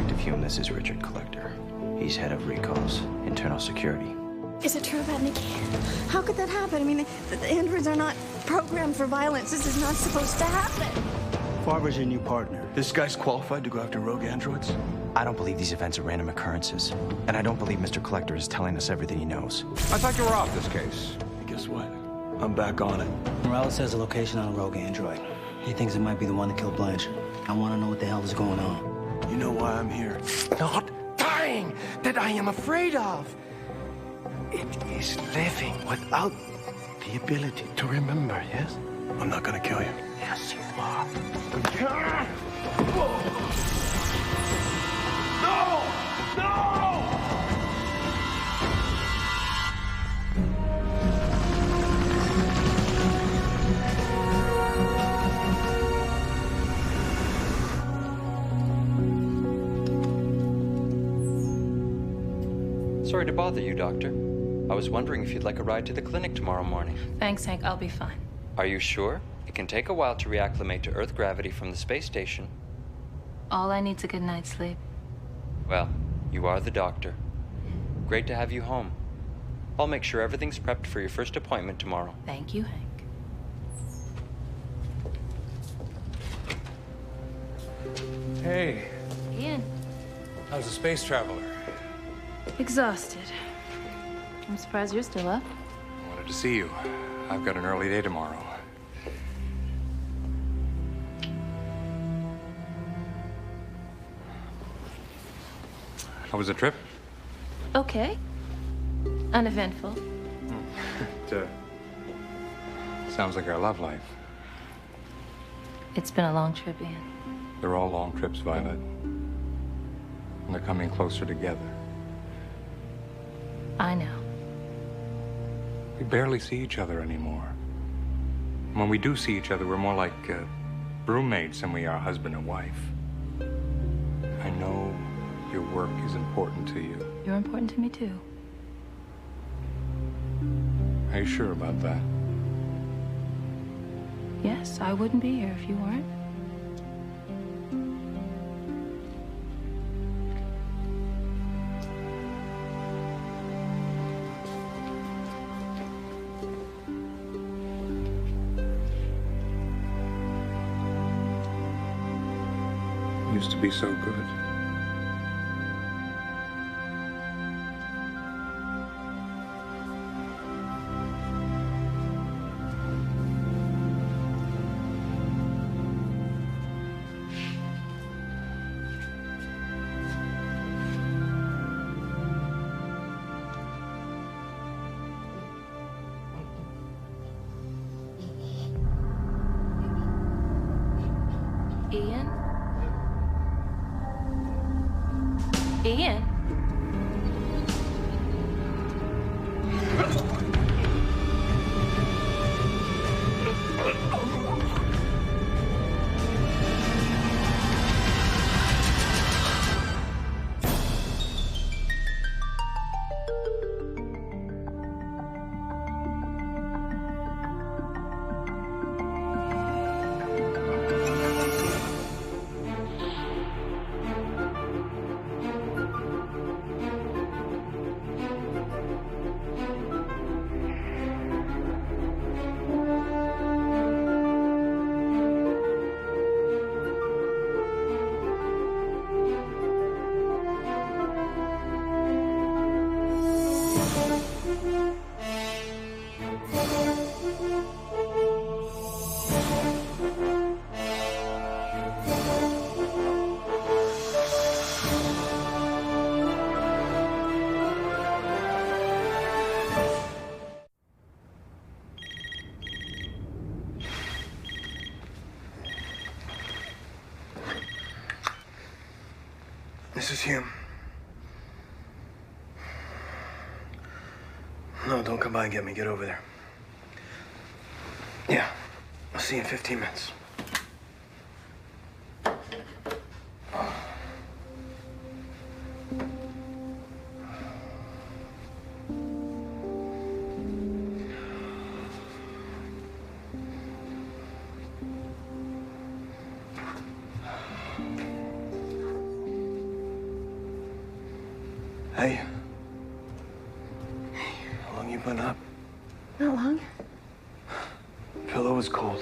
Detective Hume, this is Richard Collector. He's head of recalls, internal security. Is it true about Nikki? How could that happen? I mean, the androids are not programmed for violence. This is not supposed to happen. Farber's your new partner. This guy's qualified to go after rogue androids? I don't believe these events are random occurrences. And I don't believe Mr. Collector is telling us everything he knows. I thought you were off this case. Guess what? I'm back on it. Rawlins has a location on a rogue android. He thinks it might be the one that killed Blanche. I want to know what the hell is going on. You know why I'm here? Not dying that I am afraid of. It is living without the ability to remember, yes? I'm not gonna kill you. Yes, you are. No! No! Sorry to bother you, Doctor. I was wondering if you'd like a ride to the clinic tomorrow morning. Thanks, Hank. I'll be fine. Are you sure? It can take a while to reacclimate to Earth gravity from the space station. All I need's a good night's sleep. Well, you are the doctor. Great to have you home. I'll make sure everything's prepped for your first appointment tomorrow. Thank you, Hank. Hey, Ian. how's the space traveler? Exhausted. I'm surprised you're still up. I wanted to see you. I've got an early day tomorrow. How was the trip? Okay. Uneventful. It sounds like our love life. It's been a long trip, Ian. They're all long trips, Violet. And they're coming closer together. I know. We barely see each other anymore. And when we do see each other, we're more like roommates than we are husband and wife. I know your work is important to you. You're important to me, too. Are you sure about that? Yes, I wouldn't be here if you weren't. Used to be so good. Ian? Ian? Mrs. Hume. No, don't come by and get me. Get over there. Yeah. I'll see you in 15 minutes. Hey. How long you been up? Not long. Pillow was cold.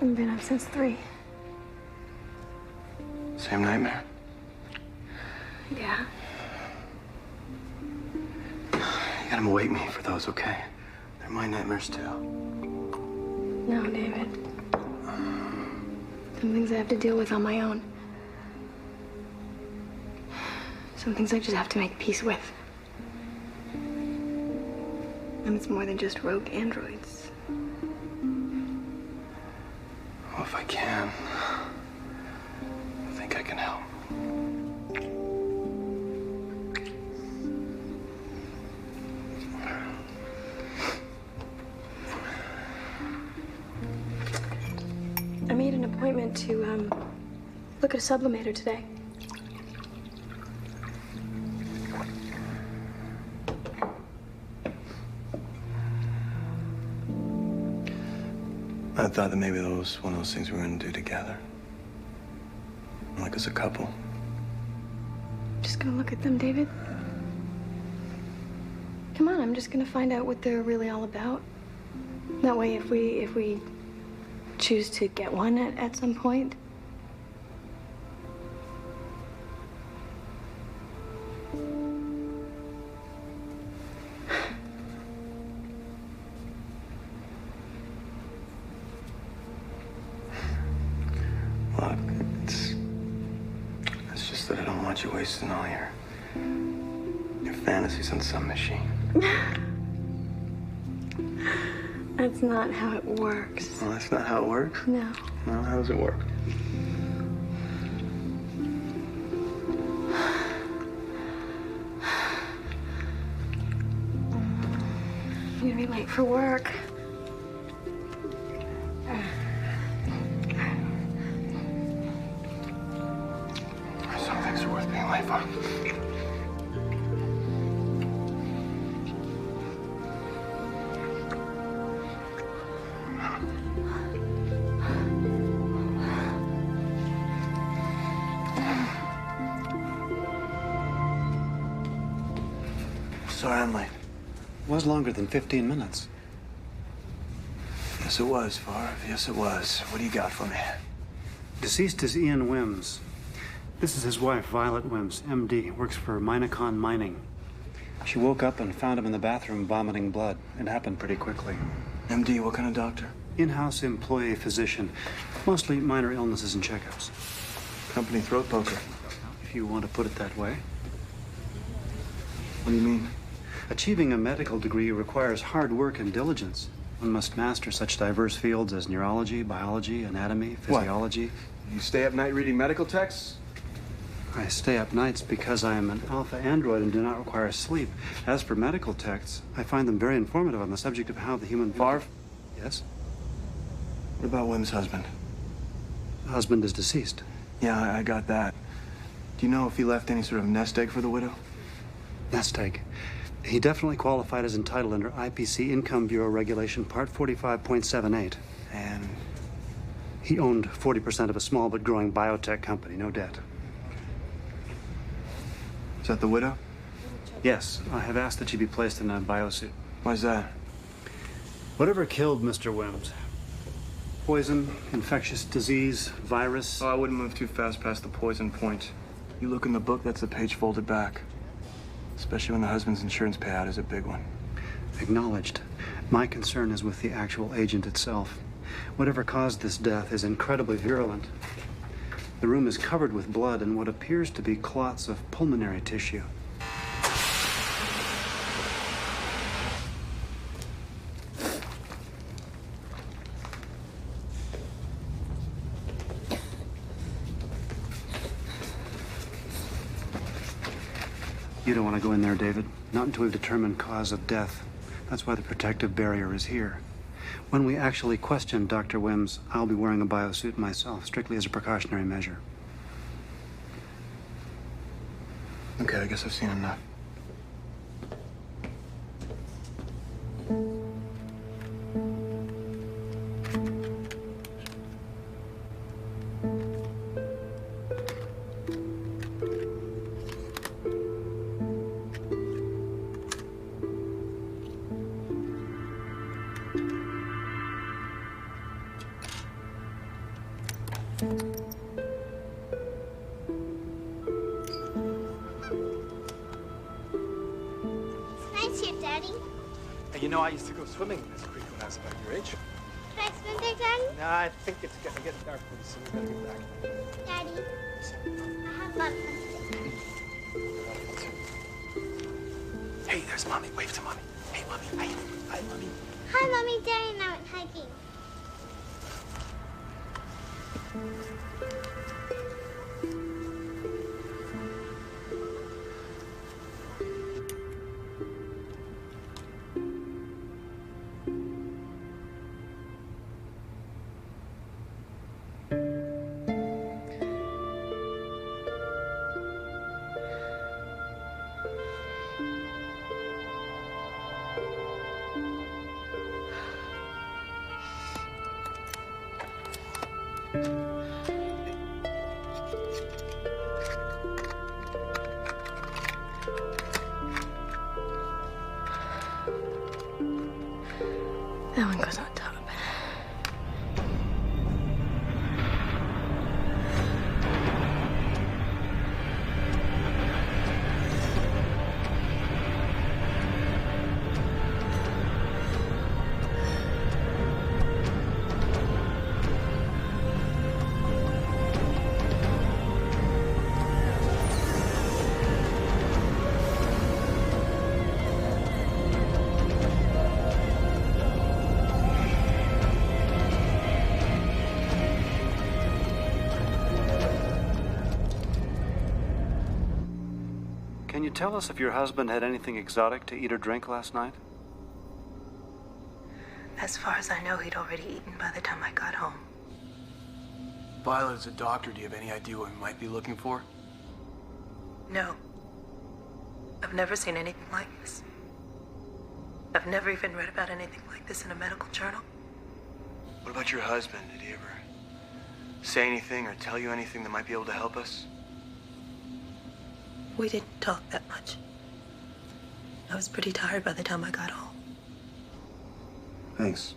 I've been up since 3. Same nightmare? Yeah. You gotta wake me for those, okay? They're my nightmares too. No, David. Some things I have to deal with on my own. Some things I just have to make peace with. And it's more than just rogue androids. Well, if I can, I think I can help. I made an appointment to, look at a sublimator today. I thought that maybe that was one of those things we were gonna do together. Like as a couple. I'm just gonna look at them, David. Come on, I'm just gonna find out what they're really all about. That way, if we choose to get one at some point. Look, it's just that I don't want you wasting all your fantasies on some machine. That's not how it works. Well, that's not how it works? No. Well, how does it work? I'm gonna be late for work. Some things are worth being late for. Sorry I'm late. It was longer than 15 minutes. Yes, it was, Farv. Yes, it was. What do you got for me? Deceased is Ian Wims. This is his wife, Violet Wims, MD, works for Minacon Mining. She woke up and found him in the bathroom vomiting blood. It happened pretty quickly. MD, what kind of doctor? In-house employee physician. Mostly minor illnesses and checkups. Company throat poker. If you want to put it that way. What do you mean? Achieving a medical degree requires hard work and diligence. One must master such diverse fields as neurology, biology, anatomy, physiology. What? You stay up night reading medical texts? I stay up nights because I am an alpha android and do not require sleep. As for medical texts, I find them very informative on the subject of how the human... Farv? Yes? What about Wim's husband? The husband is deceased. Yeah, I got that. Do you know if he left any sort of nest egg for the widow? Nest egg. He definitely qualified as entitled under IPC Income Bureau Regulation Part 45.78. And he owned 40% of a small but growing biotech company, no debt. is that the widow? Yes, I have asked that she be placed in a biosuit. Why's that? Whatever killed Mr. Wims. Poison, infectious disease, virus. Oh, I wouldn't move too fast past the poison point. You look in the book, that's the page folded back. Especially when the husband's insurance payout is a big one. Acknowledged. My concern is with the actual agent itself. Whatever caused this death is incredibly virulent. The room is covered with blood and what appears to be clots of pulmonary tissue. You don't want to go in there, David. Not until we've determined cause of death. That's why the protective barrier is here. When we actually question Dr. Wims, I'll be wearing a biosuit myself, strictly as a precautionary measure. Okay, I guess I've seen enough. Nice here, Daddy. Hey, you know, I used to go swimming in this creek when I was about your age. Can I swim there, Daddy? Nah, I think it's getting dark pretty soon. We gotta get back. Daddy, I have a lot of fun today. Hey, there's Mommy. Wave to Mommy. Hey, Mommy. Hi. Hi, Mommy. Hi, Mommy, Daddy, and I went hiking. That one goes on top. Can you tell us if your husband had anything exotic to eat or drink last night? As far as I know, he'd already eaten by the time I got home. Violet, as a doctor, do you have any idea what we might be looking for? No. I've never seen anything like this. I've never even read about anything like this in a medical journal. What about your husband? Did he ever say anything or tell you anything that might be able to help us? We didn't talk that much. I was pretty tired by the time I got home. Thanks.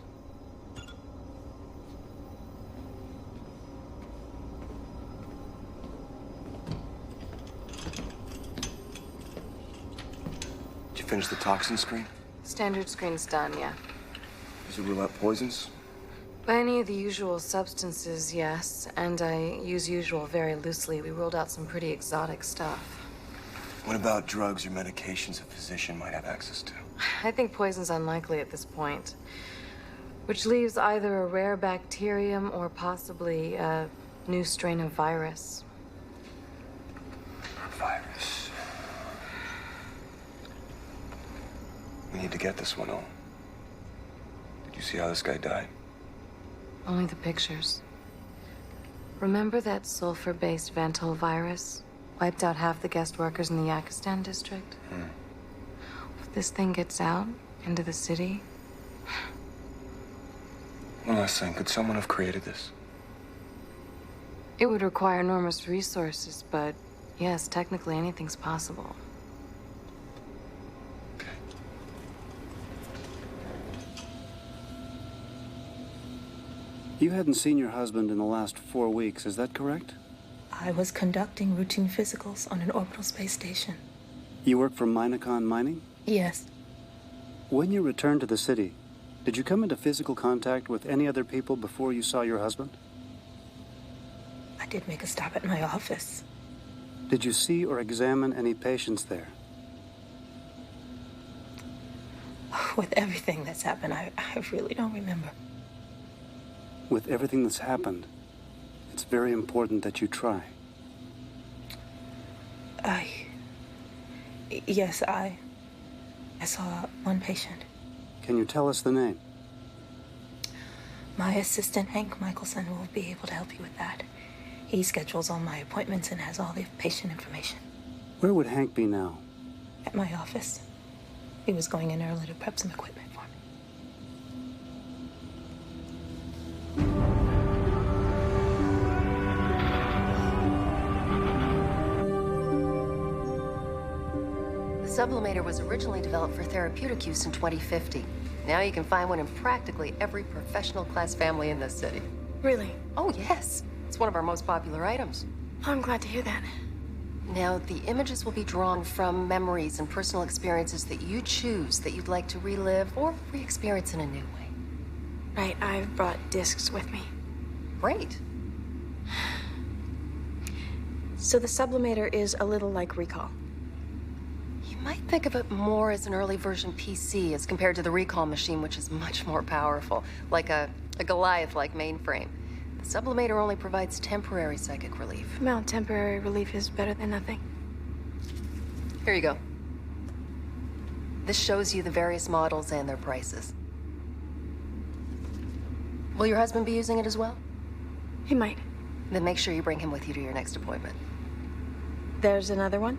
Did you finish the toxin screen? Standard screen's done, yeah. Does it rule out poisons? By any of the usual substances, yes. And I use usual very loosely. We ruled out some pretty exotic stuff. What about drugs or medications a physician might have access to? I think poison's unlikely at this point. Which leaves either a rare bacterium or possibly a new strain of virus. Virus. We need to get this one on. Did you see how this guy died? Only the pictures. Remember that sulfur-based Vantol virus? Wiped out half the guest workers in the Yakistan district? If this thing gets out into the city... One last thing. Could someone have created this? It would require enormous resources, but yes, technically anything's possible. You hadn't seen your husband in the last 4 weeks, is that correct? I was conducting routine physicals on an orbital space station. You work for Minacon Mining? Yes. When you returned to the city, did you come into physical contact with any other people before you saw your husband? I did make a stop at my office. Did you see or examine any patients there? With everything that's happened, I really don't remember. With everything that's happened, it's very important that you try. Yes, I saw one patient. Can you tell us the name? My assistant, Hank Michelson, will be able to help you with that. He schedules all my appointments and has all the patient information. Where would Hank be now? At my office. He was going in early to prep some equipment for me. The sublimator was originally developed for therapeutic use in 2050. Now you can find one in practically every professional class family in this city. Really? Oh, yes. It's one of our most popular items. I'm glad to hear that. Now, the images will be drawn from memories and personal experiences that you choose that you'd like to relive or re-experience in a new way. Right, I've brought discs with me. Great. So the sublimator is a little like Recall. You might think of it more as an early version PC as compared to the Recall machine, which is much more powerful, like a Goliath-like mainframe. The sublimator only provides temporary psychic relief. Well, temporary relief is better than nothing. Here you go. This shows you the various models and their prices. Will your husband be using it as well? He might. Then make sure you bring him with you to your next appointment. There's another one?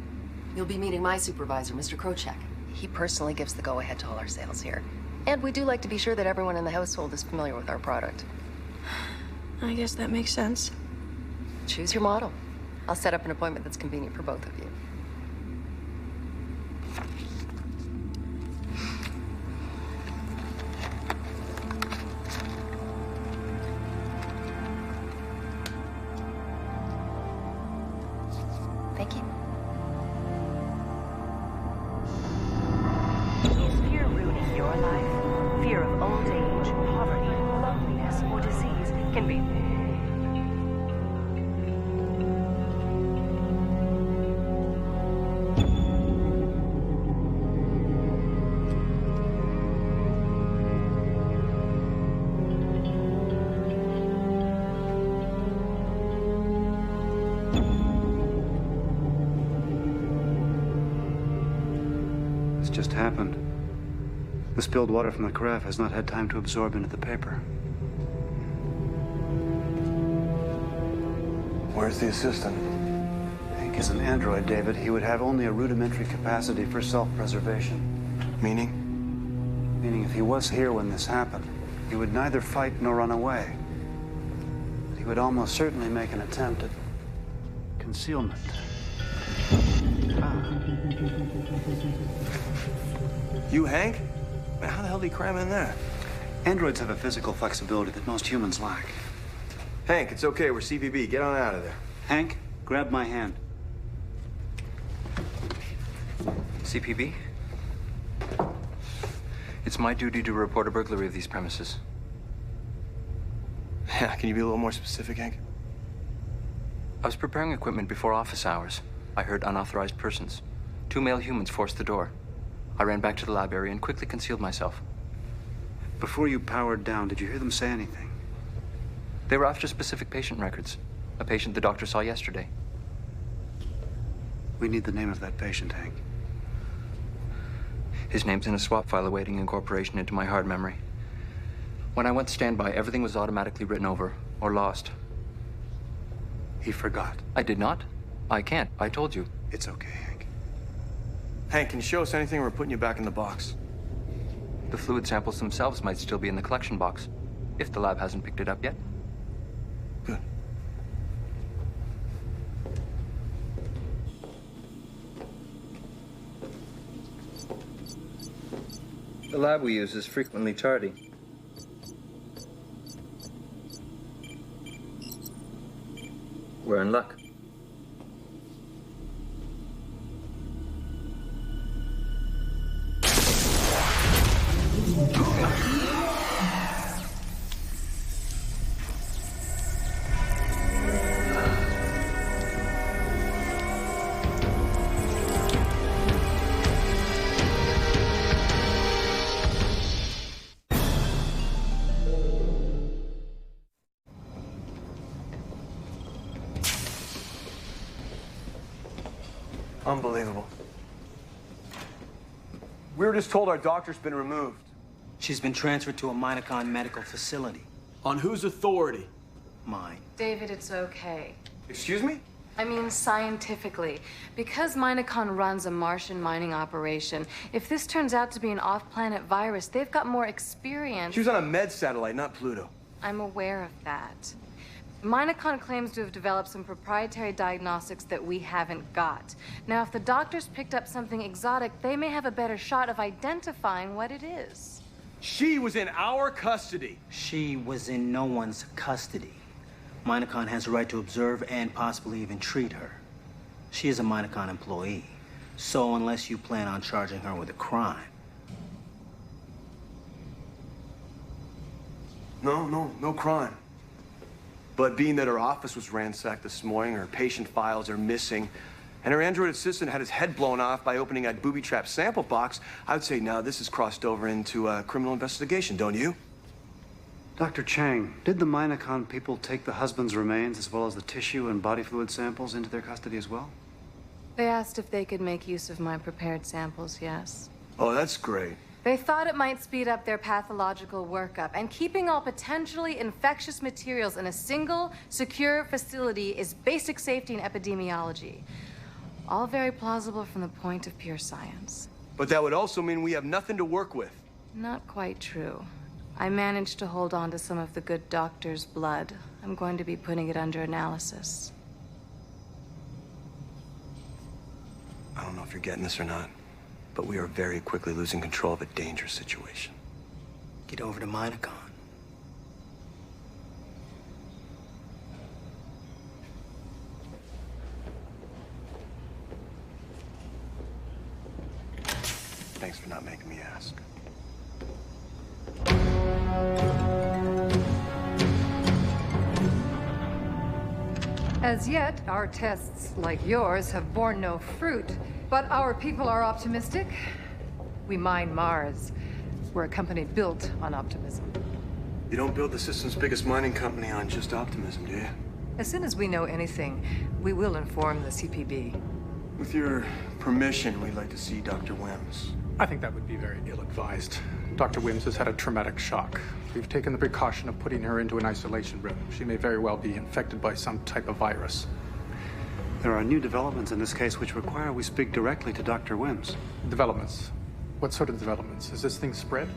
You'll be meeting my supervisor, Mr. Krochek. He personally gives the go-ahead to all our sales here. And we do like to be sure that everyone in the household is familiar with our product. I guess that makes sense. Choose your model. I'll set up an appointment that's convenient for both of you. Thank you. Is fear ruining your life? Fear of old age, poverty, loneliness, or disease can be... This just happened. The spilled water from the carafe has not had time to absorb into the paper. Where's the assistant? Hank is an android, David. He would have only a rudimentary capacity for self-preservation. Meaning? Meaning if he was here when this happened, he would neither fight nor run away. But he would almost certainly make an attempt at concealment. You, Hank? Man, how the hell did he cram in there? Androids have a physical flexibility that most humans lack. Hank, it's okay. We're CVB. Get on out of there. Hank, grab my hand. CPB? It's my duty to report a burglary of these premises. Yeah, can you be a little more specific, Hank? I was preparing equipment before office hours. I heard unauthorized persons. 2 male humans forced the door. I ran back to the lab area and quickly concealed myself. Before you powered down, did you hear them say anything? They were after specific patient records. A patient the doctor saw yesterday. We need the name of that patient, Hank. His name's in a swap file awaiting incorporation into my hard memory. When I went standby, everything was automatically written over or lost. He forgot. I did not. I can't. I told you. It's okay, Hank. Hank, can you show us anything? We're putting you back in the box. The fluid samples themselves might still be in the collection box, if the lab hasn't picked it up yet. Good. The lab we use is frequently tardy. We're in luck. Unbelievable. We were just told our doctor's been removed. She's been transferred to a Minocon medical facility. On whose authority? Mine. David, it's okay. Excuse me? I mean, scientifically. Because Minocon runs a Martian mining operation, if this turns out to be an off-planet virus, they've got more experience. She was on a med satellite, not Pluto. I'm aware of that. Minocon claims to have developed some proprietary diagnostics that we haven't got. Now, if the doctors picked up something exotic, they may have a better shot of identifying what it is. She was in our custody. She was in no one's custody. Minacon has a right to observe and possibly even treat her. She is a Minacon employee. So unless you plan on charging her with a crime. No crime. But being that her office was ransacked this morning, her patient files are missing, and her android assistant had his head blown off by opening a booby-trapped sample box, I would say now this has crossed over into a criminal investigation, don't you? Dr. Chang, did the Minacon people take the husband's remains as well as the tissue and body fluid samples into their custody as well? They asked if they could make use of my prepared samples, yes. Oh, that's great. They thought it might speed up their pathological workup, and keeping all potentially infectious materials in a single, secure facility is basic safety and epidemiology. All very plausible from the point of pure science. But that would also mean we have nothing to work with. Not quite true. I managed to hold on to some of the good doctor's blood. I'm going to be putting it under analysis. I don't know if you're getting this or not, but we are very quickly losing control of a dangerous situation. Get over to Minacon. Thanks for not making me ask. As yet, our tests, like yours, have borne no fruit. But our people are optimistic. We mine Mars. We're a company built on optimism. You don't build the system's biggest mining company on just optimism, do you? As soon as we know anything, we will inform the CPB. With your permission, we'd like to see Dr. Wims. I think that would be very ill-advised. Dr. Wims has had a traumatic shock. We've taken the precaution of putting her into an isolation room. She may very well be infected by some type of virus. There are new developments in this case which require we speak directly to Dr. Wims. Developments? What sort of developments? Is this thing spread?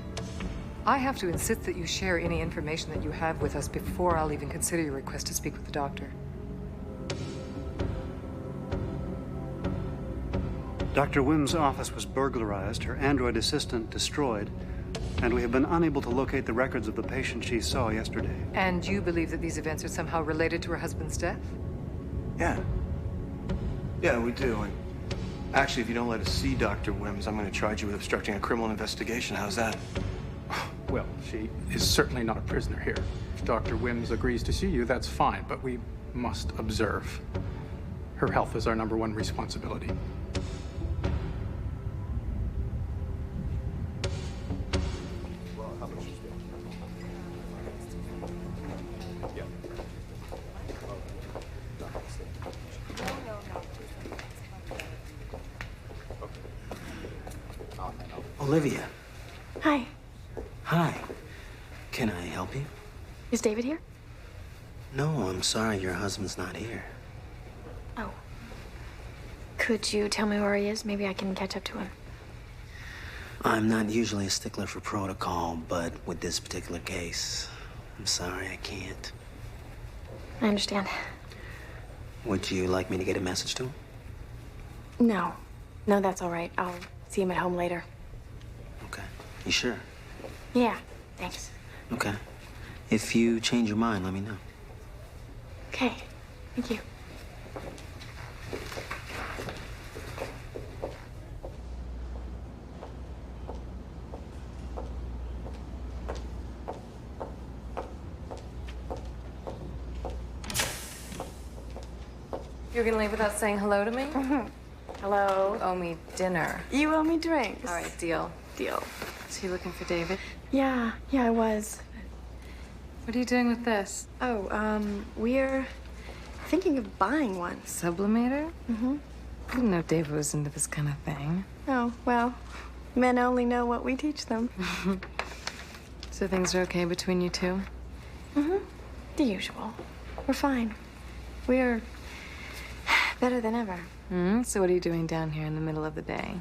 I have to insist that you share any information that you have with us before I'll even consider your request to speak with the doctor. Dr. Wims' office was burglarized, her android assistant destroyed, and we have been unable to locate the records of the patient she saw yesterday. And you believe that these events are somehow related to her husband's death? Yeah. Yeah, we do. And actually, if you don't let us see Dr. Wims, I'm going to charge you with obstructing a criminal investigation. How's that? Well, she is certainly not a prisoner here. If Dr. Wims agrees to see you, that's fine, but we must observe. Her health is our #1 responsibility. Olivia. Hi. Hi. Can I help you? Is David here? No, I'm sorry. Your husband's not here. Oh. Could you tell me where he is? Maybe I can catch up to him. I'm not usually a stickler for protocol, but with this particular case, I'm sorry I can't. I understand. Would you like me to get a message to him? No. No, that's all right. I'll see him at home later. Okay. You sure? Yeah, thanks. Okay. If you change your mind, let me know. Okay, thank you. You're gonna leave without saying hello to me? Hello. You owe me dinner. You owe me drinks. All right, deal. Deal. Is he looking for David? Yeah, I was. What are you doing with this? Oh, we're thinking of buying one. Sublimator? Mm-hmm. I didn't know David was into this kind of thing. Oh, well, men only know what we teach them. So things are okay between you two? Mm-hmm. The usual. We're fine. We're better than ever. So what are you doing down here in the middle of the day?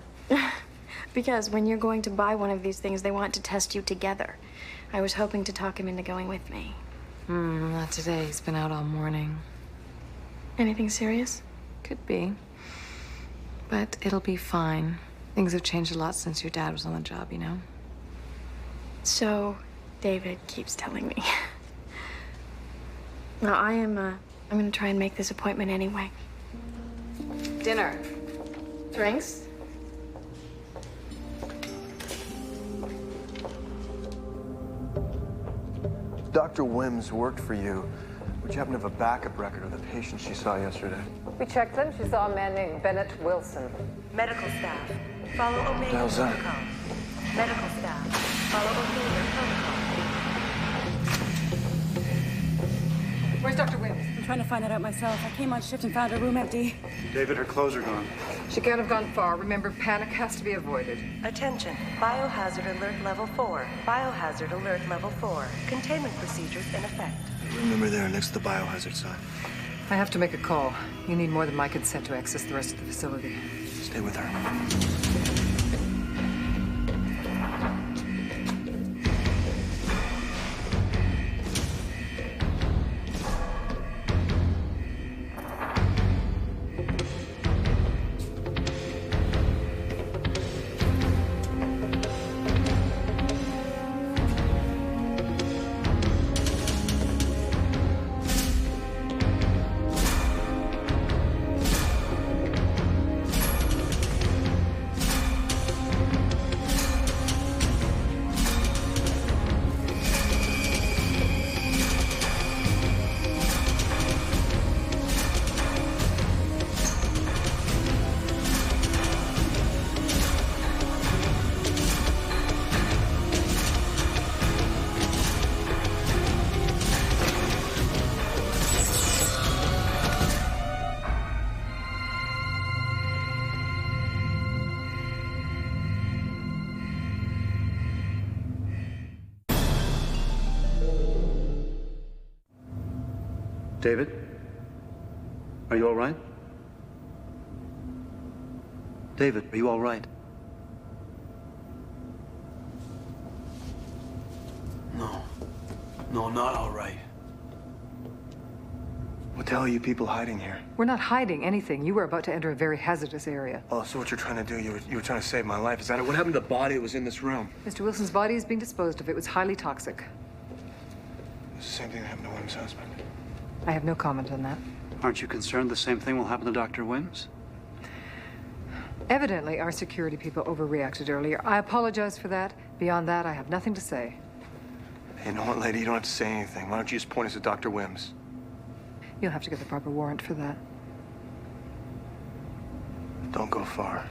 Because when you're going to buy one of these things, they want to test you together. I was hoping to talk him into going with me. Not today. He's been out all morning. Anything serious? Could be. But it'll be fine. Things have changed a lot since your dad was on the job, you know? So, David keeps telling me. Well, I'm gonna try and make this appointment anyway. Dinner. Drinks? Dr. Wims worked for you. Would you happen to have a backup record of the patient she saw yesterday? We checked them. She saw a man named Bennett Wilson. Medical staff, follow Omega hell's that? protocol. Medical staff, follow Omega protocol. Where's Dr. Wims? I'm trying to find that out myself. I came on shift and found her room empty. David, her clothes are gone. She can't have gone far. Remember, panic has to be avoided. Attention, biohazard alert level 4. Biohazard alert level 4. Containment procedures in effect. Remember there, next to the biohazard sign. I have to make a call. You need more than my consent to access the rest of the facility. Stay with her. David? Are you all right? David, are you all right? No. No, I'm not all right. What the hell are you people hiding here? We're not hiding anything. You were about to enter a very hazardous area. Oh, so what you're trying to do, you were trying to save my life. Is that it? What happened to the body that was in this room? Mr. Wilson's body is being disposed of. It was highly toxic. It's the same thing that happened to Wim's husband. I have no comment on that. Aren't you concerned the same thing will happen to Dr. Wims? Evidently, our security people overreacted earlier. I apologize for that. Beyond that, I have nothing to say. Hey, you know what, lady? You don't have to say anything. Why don't you just point us at Dr. Wims? You'll have to get the proper warrant for that. Don't go far.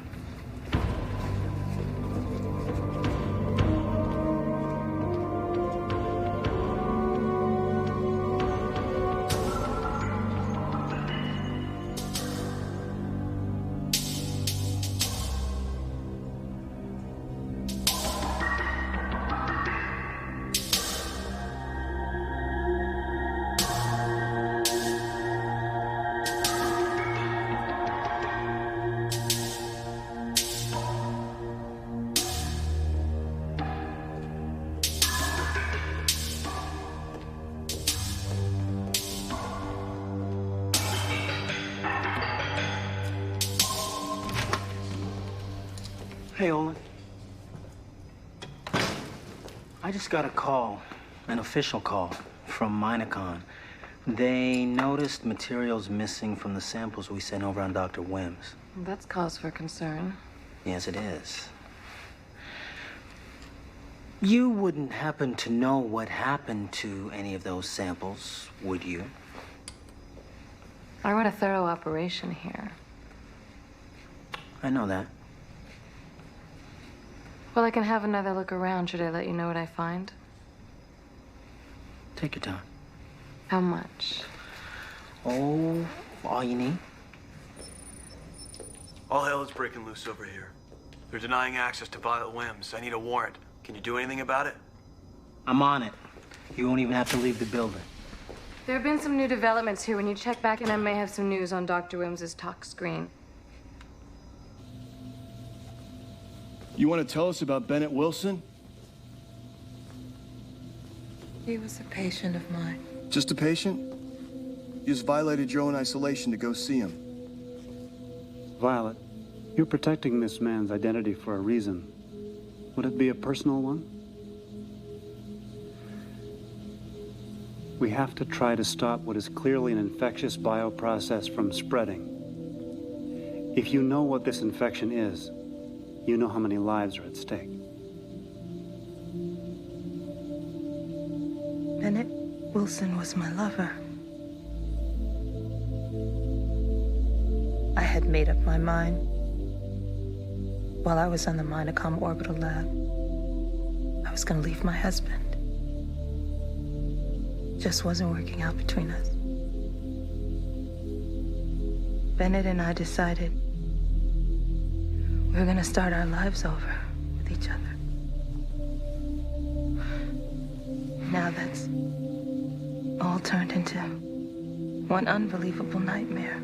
Hey, Olin. I just got a call, an official call, from Minacon. They noticed materials missing from the samples we sent over on Dr. Wims. That's cause for concern. Yes, it is. You wouldn't happen to know what happened to any of those samples, would you? I run a thorough operation here. I know that. Well, I can have another look around. Should I let you know what I find? Take your time. How much? Oh, all you need. All hell is breaking loose over here. They're denying access to Violet Wims. I need a warrant. Can you do anything about it? I'm on it. You won't even have to leave the building. There have been some new developments here. When you check back in, I may have some news on Dr. Wims's talk screen. You want to tell us about Bennett Wilson? He was a patient of mine. Just a patient? You just violated your own isolation to go see him. Violet, you're protecting this man's identity for a reason. Would it be a personal one? We have to try to stop what is clearly an infectious bioprocess from spreading. If you know what this infection is, you know how many lives are at stake. Bennett Wilson was my lover. I had made up my mind while I was on the Minacom orbital lab. I was gonna leave my husband. Just wasn't working out between us. Bennett and I decided we were gonna start our lives over with each other. Now that's all turned into one unbelievable nightmare.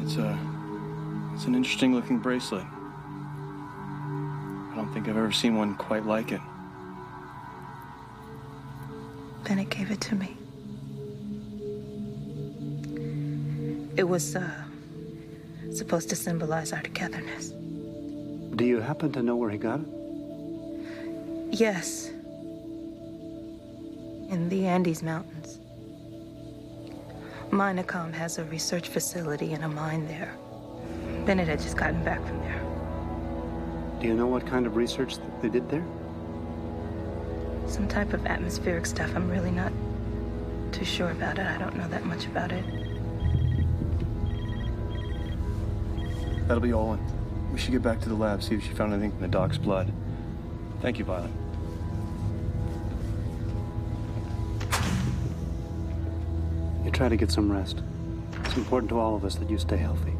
It's an interesting looking bracelet. I don't think I've ever seen one quite like it. Bennett gave it to me. It was, supposed to symbolize our togetherness. Do you happen to know where he got it? Yes. In the Andes Mountains. Minacom has a research facility and a mine there. Bennett had just gotten back from there. Do you know what kind of research that they did there? Some type of atmospheric stuff. I'm really not too sure about it. I don't know that much about it. That'll be all. We should get back to the lab, see if she found anything in the doc's blood. Thank you, Violet. You try to get some rest. It's important to all of us that you stay healthy.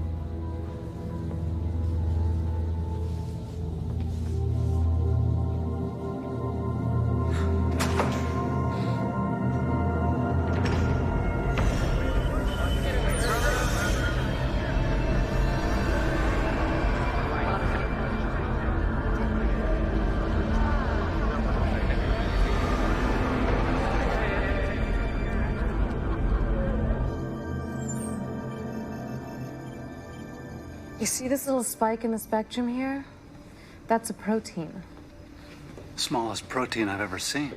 You see this little spike in the spectrum here? That's a protein. Smallest protein I've ever seen.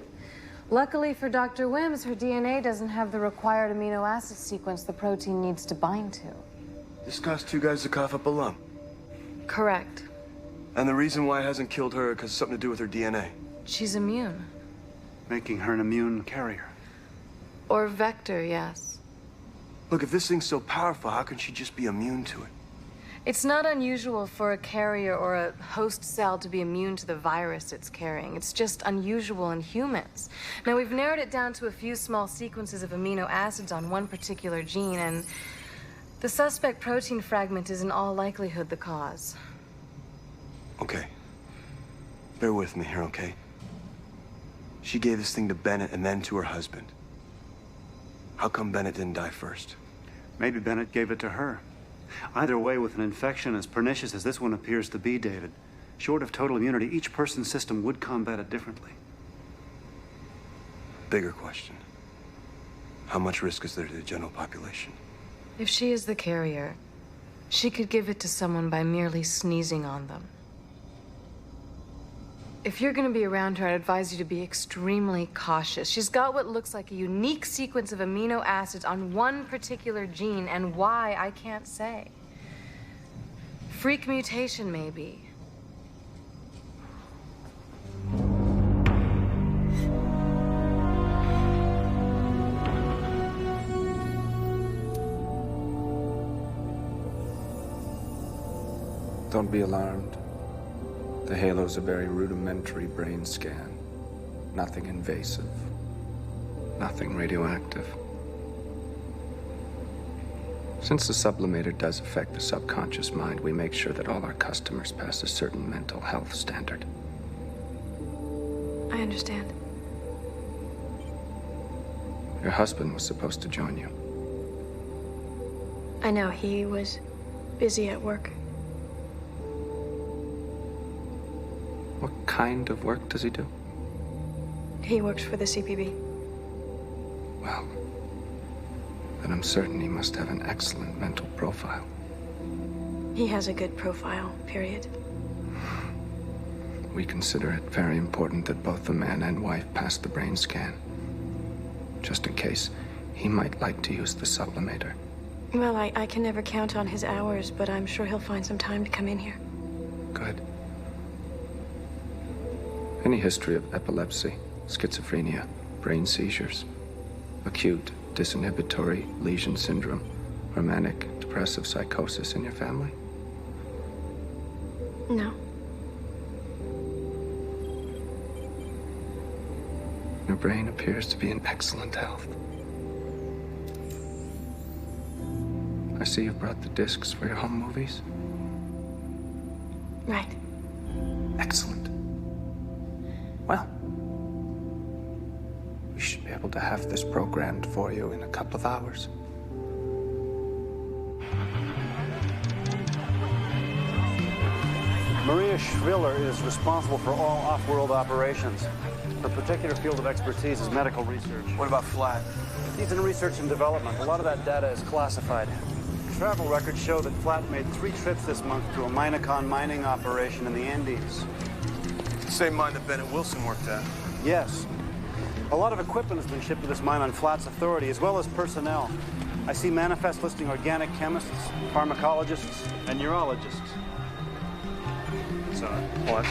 Luckily for Dr. Wims, her DNA doesn't have the required amino acid sequence the protein needs to bind to. This cost two guys to cough up a lump. Correct. And the reason why it hasn't killed her because it's something to do with her DNA. She's immune. Making her an immune carrier. Or vector, yes. Look, if this thing's so powerful, how can she just be immune to it? It's not unusual for a carrier or a host cell to be immune to the virus it's carrying. It's just unusual in humans. Now, we've narrowed it down to a few small sequences of amino acids on one particular gene, and the suspect protein fragment is in all likelihood the cause. Okay. Bear with me here, okay? She gave this thing to Bennett and then to her husband. How come Bennett didn't die first? Maybe Bennett gave it to her. Either way, with an infection as pernicious as this one appears to be, David, short of total immunity, each person's system would combat it differently. Bigger question. How much risk is there to the general population? If she is the carrier, she could give it to someone by merely sneezing on them. If you're going to be around her, I'd advise you to be extremely cautious. She's got what looks like a unique sequence of amino acids on one particular gene, and why, I can't say. Freak mutation, maybe. Don't be alarmed. The halo's a very rudimentary brain scan. Nothing invasive. Nothing radioactive. Since the sublimator does affect the subconscious mind, we make sure that all our customers pass a certain mental health standard. I understand. Your husband was supposed to join you. I know, he was busy at work. What kind of work does he do? He works for the CPB. Well, then I'm certain he must have an excellent mental profile. He has a good profile, period. we consider it very important that both the man and wife pass the brain scan. Just in case he might like to use the sublimator. Well, I can never count on his hours, but I'm sure he'll find some time to come in here. Good. Any history of epilepsy, schizophrenia, brain seizures, acute disinhibitory lesion syndrome, or manic depressive psychosis in your family? No. Your brain appears to be in excellent health. I see you've brought the discs for your home movies. Right. Excellent. Well, we should be able to have this programmed for you in a couple of hours. Maria Schwiller is responsible for all off-world operations. Her particular field of expertise is medical research. What about Flat? He's in research and development. A lot of that data is classified. Travel records show that Flat made 3 trips this month to a Minacon mining operation in the Andes. It's the same mine that Bennett Wilson worked at. Yes. A lot of equipment has been shipped to this mine on Flat's authority, as well as personnel. I see manifests listing organic chemists, pharmacologists, and neurologists. So, what?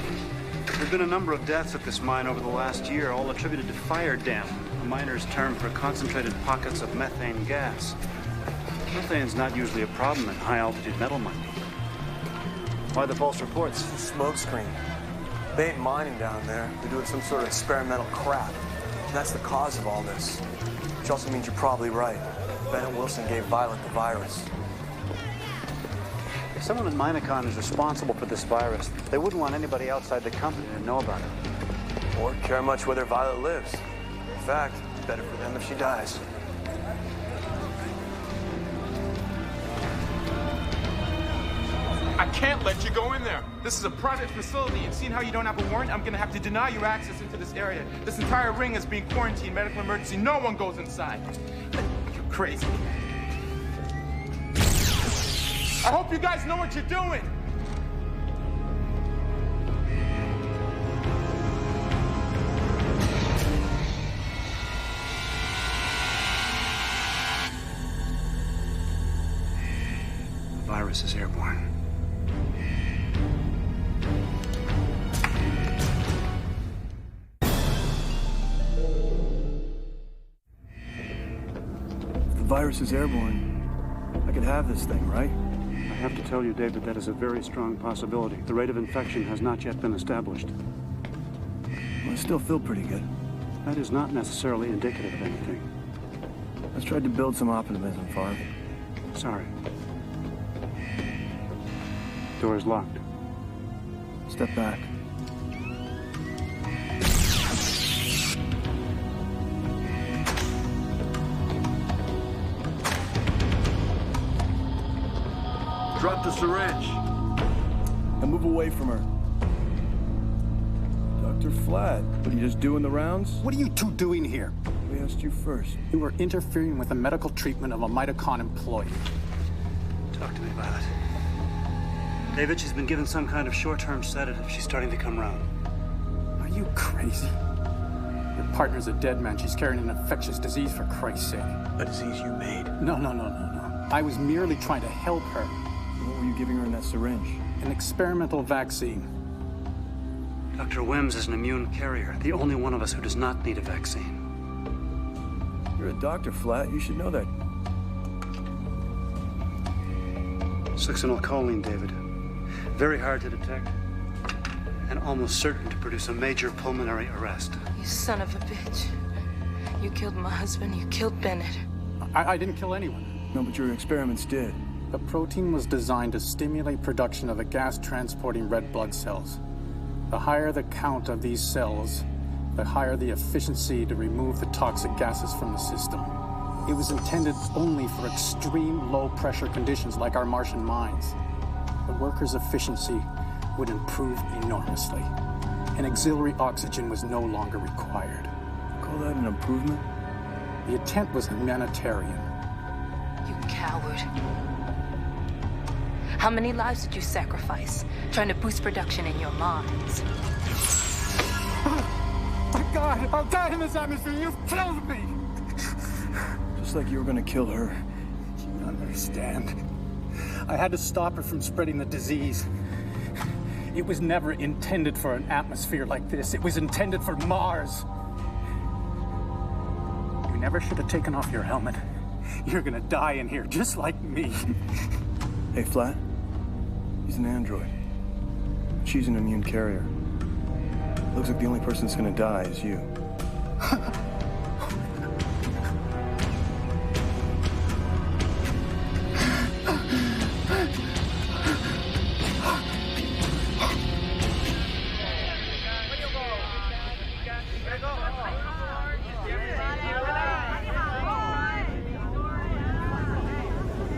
There have been a number of deaths at this mine over the last year, all attributed to fire damp, a miner's term for concentrated pockets of methane gas. Methane's not usually a problem in high-altitude metal mining. Why the false reports? Smoke screen. They ain't mining down there. They're doing some sort of experimental crap. And that's the cause of all this. Which also means you're probably right. Bennett Wilson gave Violet the virus. If someone at Minacon is responsible for this virus, they wouldn't want anybody outside the company to know about it. Or care much whether Violet lives. In fact, it's better for them if she dies. I can't let you go in there. This is a private facility, and seeing how you don't have a warrant, I'm gonna have to deny you access into this area. This entire ring is being quarantined, medical emergency. No one goes inside. You're crazy. I hope you guys know what you're doing. The virus is airborne. The virus is airborne. I could have this thing, right? I have to tell you, David, that is a very strong possibility. The rate of infection has not yet been established. Well, I still feel pretty good. That is not necessarily indicative of anything. Let's try to build some optimism, Farb. Sorry. Door is locked. Step back. Drop the syringe. And move away from her. Dr. Flat, what are you just doing the rounds? What are you two doing here? We asked you first. You were interfering with the medical treatment of a Mitacon employee. Talk to me, Violet. David, she's been given some kind of short-term sedative. She's starting to come round. Are you crazy? Your partner's a dead man. She's carrying an infectious disease, for Christ's sake. A disease you made? No. I was merely trying to help her. What were you giving her in that syringe? An experimental vaccine. Dr. Wims is an immune carrier, the only one of us who does not need a vaccine. You're a doctor, Flat. You should know that. Succinylcholine, David. Very hard to detect, and almost certain to produce a major pulmonary arrest. You son of a bitch. You killed my husband. You killed Bennett. I didn't kill anyone. No, but your experiments did. The protein was designed to stimulate production of the gas-transporting red blood cells. The higher the count of these cells, the higher the efficiency to remove the toxic gases from the system. It was intended only for extreme low-pressure conditions like our Martian mines. The workers' efficiency would improve enormously, and auxiliary oxygen was no longer required. Call that an improvement? The intent was humanitarian. You coward. How many lives did you sacrifice trying to boost production in your minds? My God, I'll die in this atmosphere. You've killed me. Just like you were gonna kill her. You don't understand. I had to stop her from spreading the disease. It was never intended for an atmosphere like this. It was intended for Mars. You never should have taken off your helmet. You're gonna die in here, just like me. Hey, Flat. He's an android. She's an immune carrier. Looks like the only person that's gonna die is you.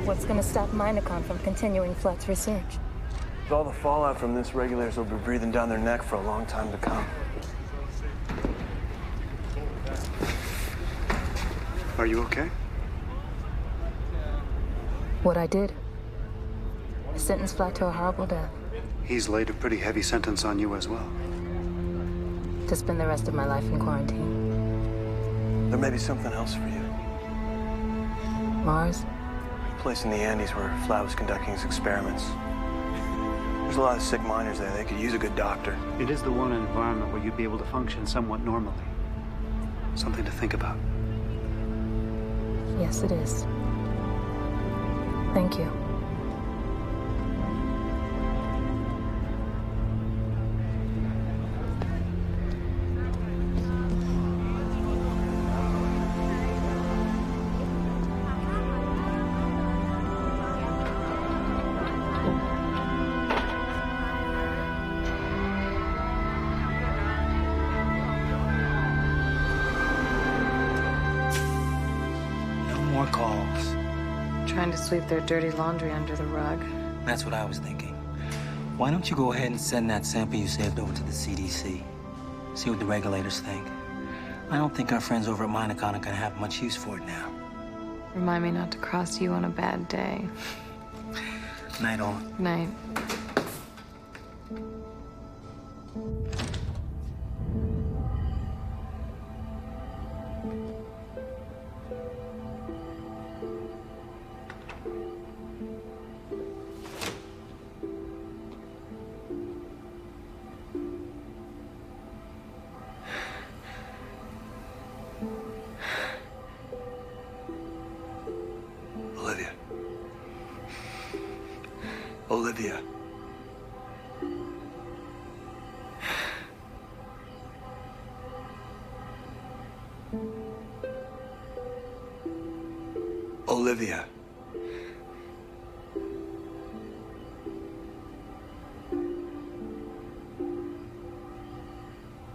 What's going to stop Minecon from continuing Flat's research? With all the fallout from this, regulators will be breathing down their neck for a long time to come. Are you okay? What I did. I sentenced Flat to a horrible death. He's laid a pretty heavy sentence on you as well. To spend the rest of my life in quarantine. There may be something else for you. Mars? A place in the Andes where Flat was conducting his experiments. There's a lot of sick miners there. They could use a good doctor. It is the one environment where you'd be able to function somewhat normally. Something to think about. Yes, it is. Thank you. Trying to sweep their dirty laundry under the rug. That's what I was thinking. Why don't you go ahead and send that sample you saved over to the CDC? See what the regulators think. I don't think our friends over at Minecon are gonna have much use for it now. Remind me not to cross you on a bad day. Night all. Night. Olivia. Olivia.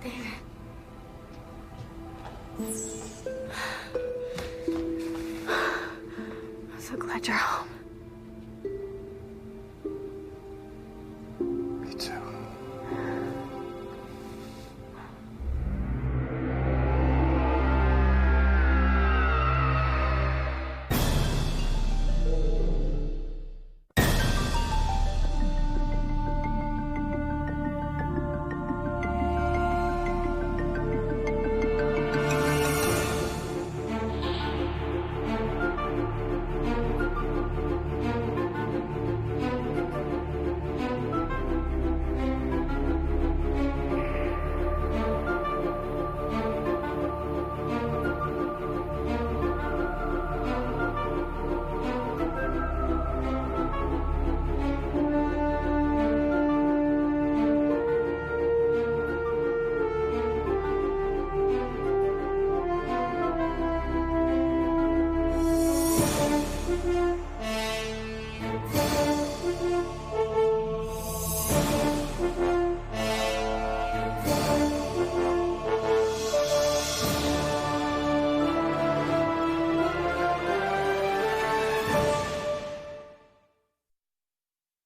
David. I'm so glad you're home.